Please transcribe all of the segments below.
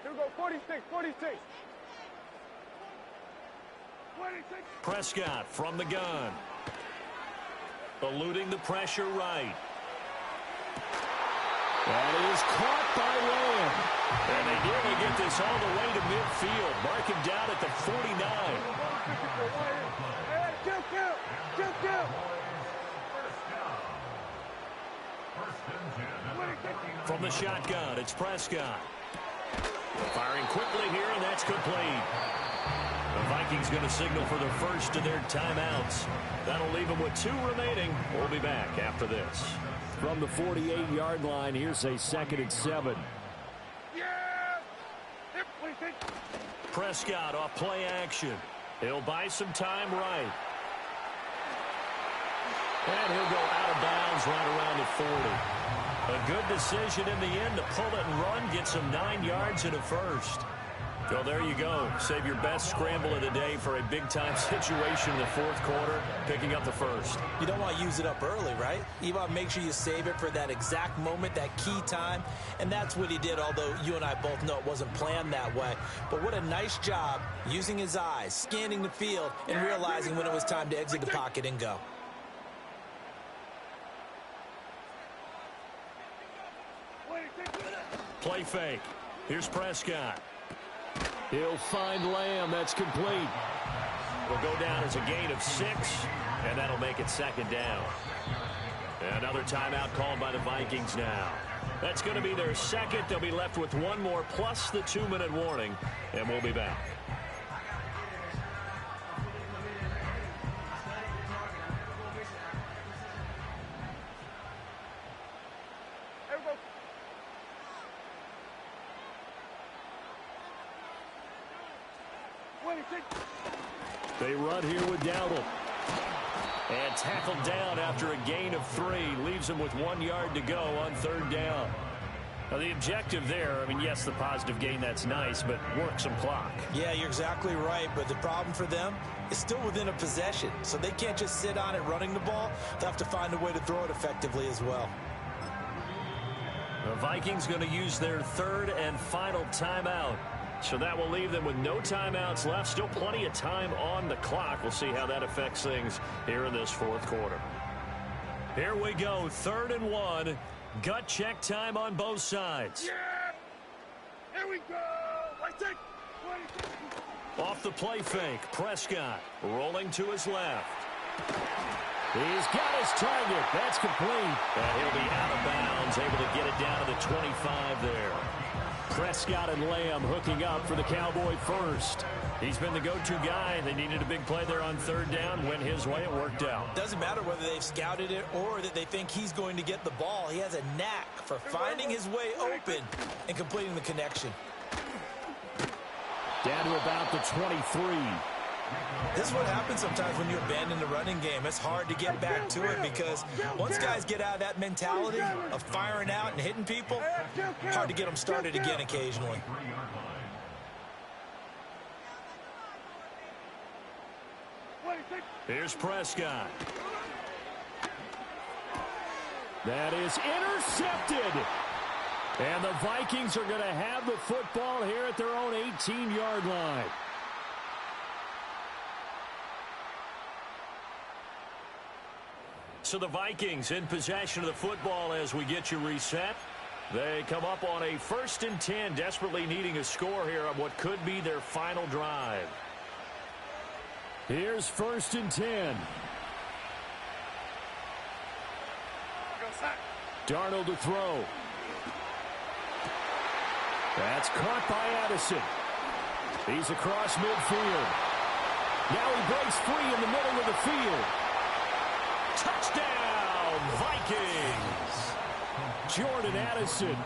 Here we go, 46, 46. 26. Prescott from the gun. Eluding the pressure right. That is caught by Lamb. And they nearly get this all the way to midfield. Mark him down at the 49. From the shotgun, it's Prescott. Firing quickly here, and that's complete. The Vikings going to signal for the first of their timeouts. That'll leave them with 2 remaining. We'll be back after this. From the 48-yard line, here's a 2nd and 7. Prescott off play action. He'll buy some time right. And he'll go out of bounds right around the 40. A good decision in the end to pull it and run, get some 9 yards and a first. So there you go. Save your best scramble of the day for a big-time situation in the 4th quarter, picking up the first. You don't want to use it up early, right? You want to make sure you save it for that exact moment, that key time, and that's what he did, although you and I both know it wasn't planned that way. But what a nice job using his eyes, scanning the field, and realizing when it was time to exit the pocket and go. Play fake. Here's Prescott. He'll find Lamb. That's complete. Will go down as a gain of 6, and that'll make it 2nd down. Another timeout called by the Vikings now. That's going to be their 2nd. They'll be left with 1 more plus the 2-minute warning, and we'll be back. They run here with Dowdle. And tackled down after a gain of 3. Leaves him with 1 yard to go on 3rd down. Now the objective there, I mean, yes, the positive gain, that's nice, but work some clock. Yeah, you're exactly right, but the problem for them is still within a possession. So they can't just sit on it running the ball. They'll have to find a way to throw it effectively as well. The Vikings going to use their 3rd and final timeout. So that will leave them with no timeouts left. Still plenty of time on the clock. We'll see how that affects things here in this 4th quarter. Here we go, 3rd and 1. Gut check time on both sides. Yeah! Here we go! Off the play fake, Prescott rolling to his left. He's got his target. That's complete. And he'll be out of bounds, able to get it down to the 25 there. Prescott and Lamb hooking up for the Cowboy first. He's been the go-to guy. They needed a big play there on 3rd down. Went his way. It worked out. Doesn't matter whether they've scouted it or that they think he's going to get the ball. He has a knack for finding his way open and completing the connection. Down to about the 23. This is what happens sometimes when you abandon the running game. It's hard to get back to it because once guys get out of that mentality of firing out and hitting people, hard to get them started again occasionally. Here's Prescott. That is intercepted. And the Vikings are going to have the football here at their own 18-yard line. So the Vikings in possession of the football as we get you reset. They come up on a 1st and 10, desperately needing a score here on what could be their final drive. Here's 1st and 10. Darnold to throw. That's caught by Addison. He's across midfield. Now he breaks free in the middle of the field. Touchdown, Vikings! Jordan Addison.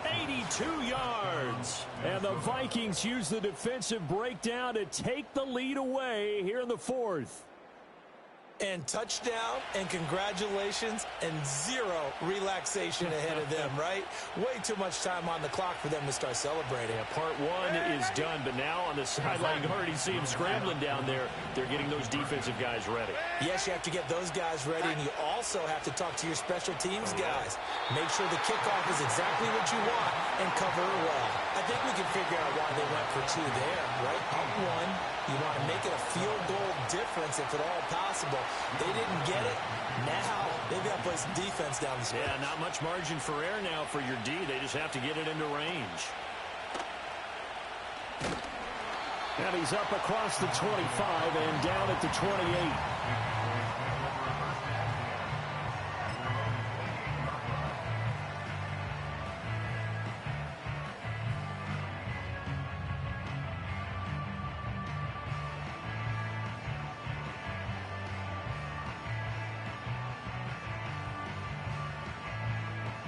82 yards. And the Vikings use the defensive breakdown to take the lead away here in the 4th. And touchdown, and congratulations, and 0 relaxation ahead of them, right? Way too much time on the clock for them to start celebrating. Yeah, part 1 is done, but now on the sideline, you already see them scrambling down there. They're getting those defensive guys ready. Yes, you have to get those guys ready, and you also have to talk to your special teams guys. Make sure the kickoff is exactly what you want and cover it well. A think we can figure out why they went for two there, right? Up one, you want to make it a field goal difference if at all possible. They didn't get it. Now they've got to play some defense down the stretch. Yeah, not much margin for error now for your D. They just have to get it into range. And he's up across the 25 and down at the 28.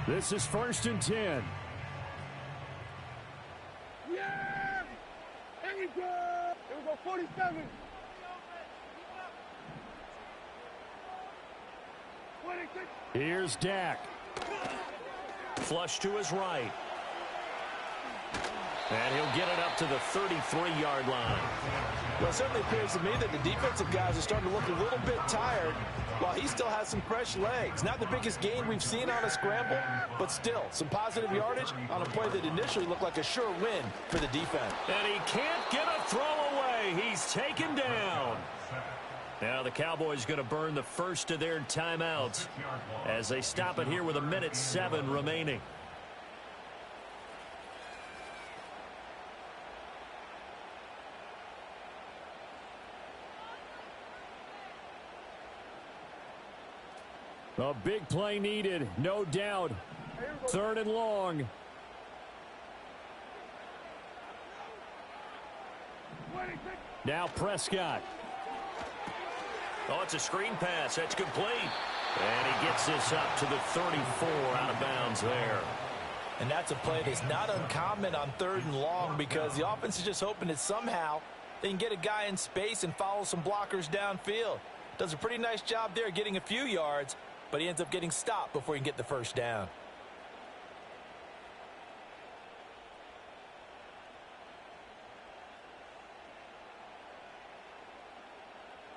This is 1st and 10. Yeah! Here we go! Here we go, 47. 26. Here's Dak. Flush to his right. And he'll get it up to the 33-yard line. Well, it certainly appears to me that the defensive guys are starting to look a little bit tired while he still has some fresh legs. Not the biggest gain we've seen on a scramble, but still some positive yardage on a play that initially looked like a sure win for the defense. And he can't get a throw away. He's taken down. Now the Cowboys going to burn the first of their timeouts as they stop it here with 1:07 remaining. A big play needed, no doubt. 3rd and long. 26. Now Prescott. Oh, it's a screen pass. That's complete. And he gets this up to the 34 out of bounds there. And that's a play that's not uncommon on 3rd and long because the offense is just hoping that somehow they can get a guy in space and follow some blockers downfield. Does a pretty nice job there getting a few yards, but he ends up getting stopped before he can get the first down.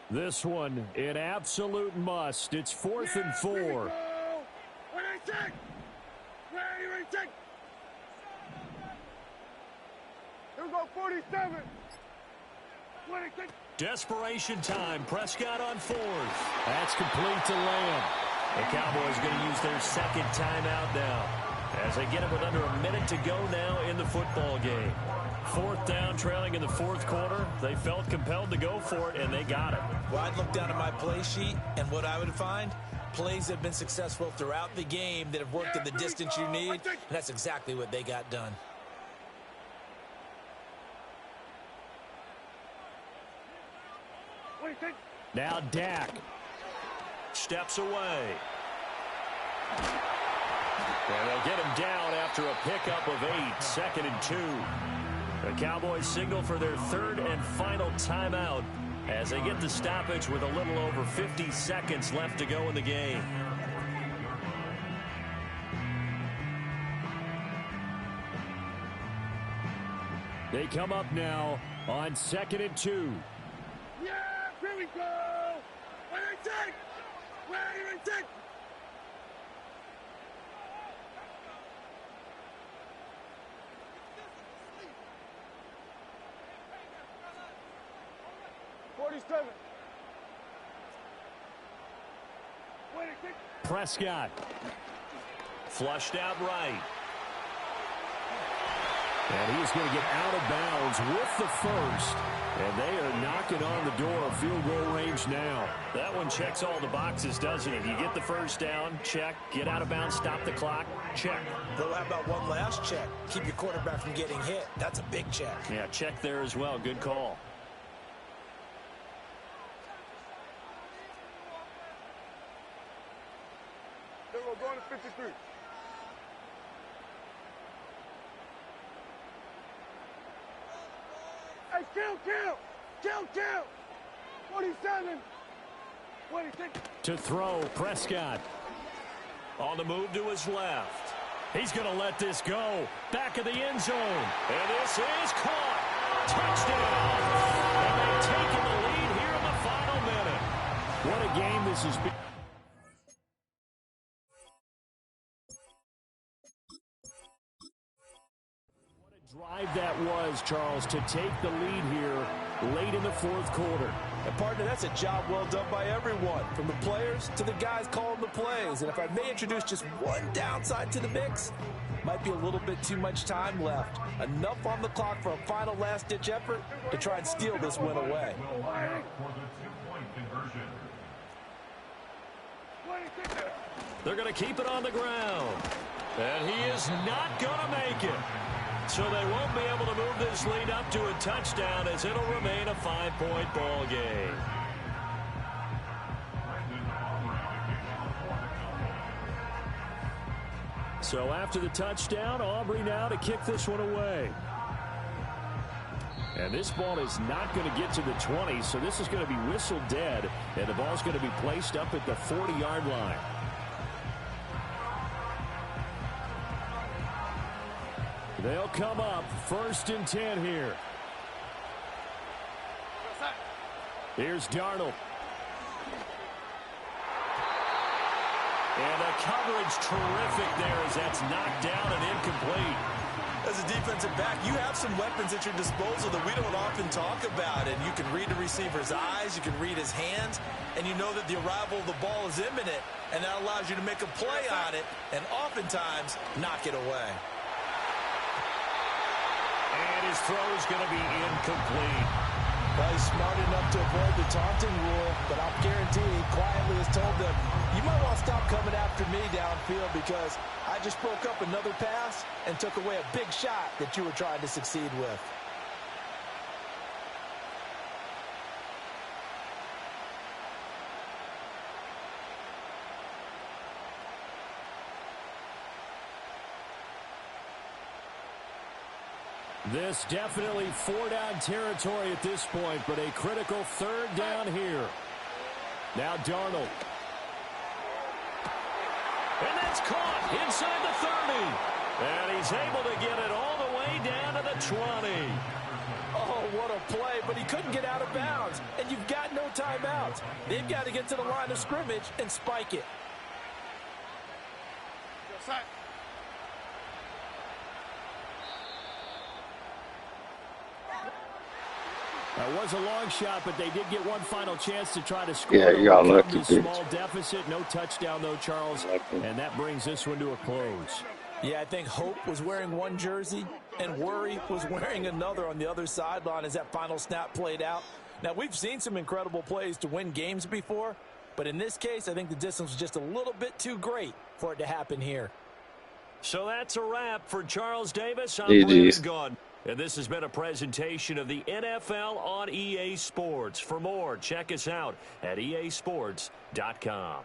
This one, an absolute must. It's 4th and 4. Here we go. 26. Ready, 26. Here we go, 47. 26. Desperation time. Prescott on 4th. That's complete to Lamb. The Cowboys going to use their second timeout now as they get it with under a minute to go now in the football game. 4th down, trailing in the 4th quarter. They felt compelled to go for it, and they got it. Well, I'd look down at my play sheet, and what I would find, plays that have been successful throughout the game that have worked at the distance you need, and that's exactly what they got done. Now Dak. Steps away. And they'll get him down after a pickup of 8, 2nd and 2. The Cowboys signal for their 3rd and final timeout as they get the stoppage with a little over 50 seconds left to go in the game. They come up now on 2nd and 2. Yeah, here we go. 26. Ready, 26. Prescott. Flushed out right. And he's going to get out of bounds with the first. And they are knocking on the door of field goal range now. That one checks all the boxes, doesn't it? You get the first down, check. Get out of bounds, stop the clock, check. Though, how about one last check? Keep your quarterback from getting hit. That's a big check. Yeah, check there as well. Good call. We're going to 53. Hey, kill. 47. 26. To throw, Prescott. On the move to his left. He's going to let this go. Back of the end zone. And this is caught. Touchdown. And they've taken the lead here in the final minute. What a game this has been. Drive that was, Charles, to take the lead here late in the fourth quarter. And partner, that's a job well done by everyone, from the players to the guys calling the plays. And if I may introduce just one downside to the mix, might be a little bit too much time left. Enough on the clock for a final last-ditch effort to try and steal this win away. They're going to keep it on the ground. And he is not going to make it. So they won't be able to move this lead up to a touchdown, as it'll remain a 5-point ball game. So after the touchdown, Aubrey now to kick this one away. And this ball is not going to get to the 20, so this is going to be whistled dead, and the ball's going to be placed up at the 40-yard line. They'll come up 1st and 10 here. Here's Darnold. And the coverage terrific there as that's knocked down and incomplete. As a defensive back, you have some weapons at your disposal that we don't often talk about. And you can read the receiver's eyes, you can read his hands, and you know that the arrival of the ball is imminent. And that allows you to make a play on it and oftentimes knock it away. And his throw is going to be incomplete. Well, he's smart enough to avoid the taunting rule, but I'll guarantee he quietly has told them, you might want to stop coming after me downfield because I just broke up another pass and took away a big shot that you were trying to succeed with. This definitely 4-down territory at this point, but a critical 3rd down here. Now Darnold. And that's caught inside the 30. And he's able to get it all the way down to the 20. Oh, what a play, but he couldn't get out of bounds. And you've got no timeouts. They've got to get to the line of scrimmage and spike it. That was a long shot, but they did get one final chance to try to score. Yeah, you got lucky. Small deficit, no touchdown though, Charles, and that brings this one to a close. Yeah, I think Hope was wearing one jersey and Worry was wearing another on the other sideline as that final snap played out. Now, we've seen some incredible plays to win games before, but in this case, I think the distance was just a little bit too great for it to happen here. So that's a wrap for Charles Davis. I'm GG's. Gone. And this has been a presentation of the NFL on EA Sports. For more, check us out at easports.com.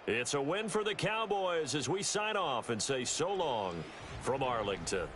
It's a win for the Cowboys as we sign off and say so long from Arlington.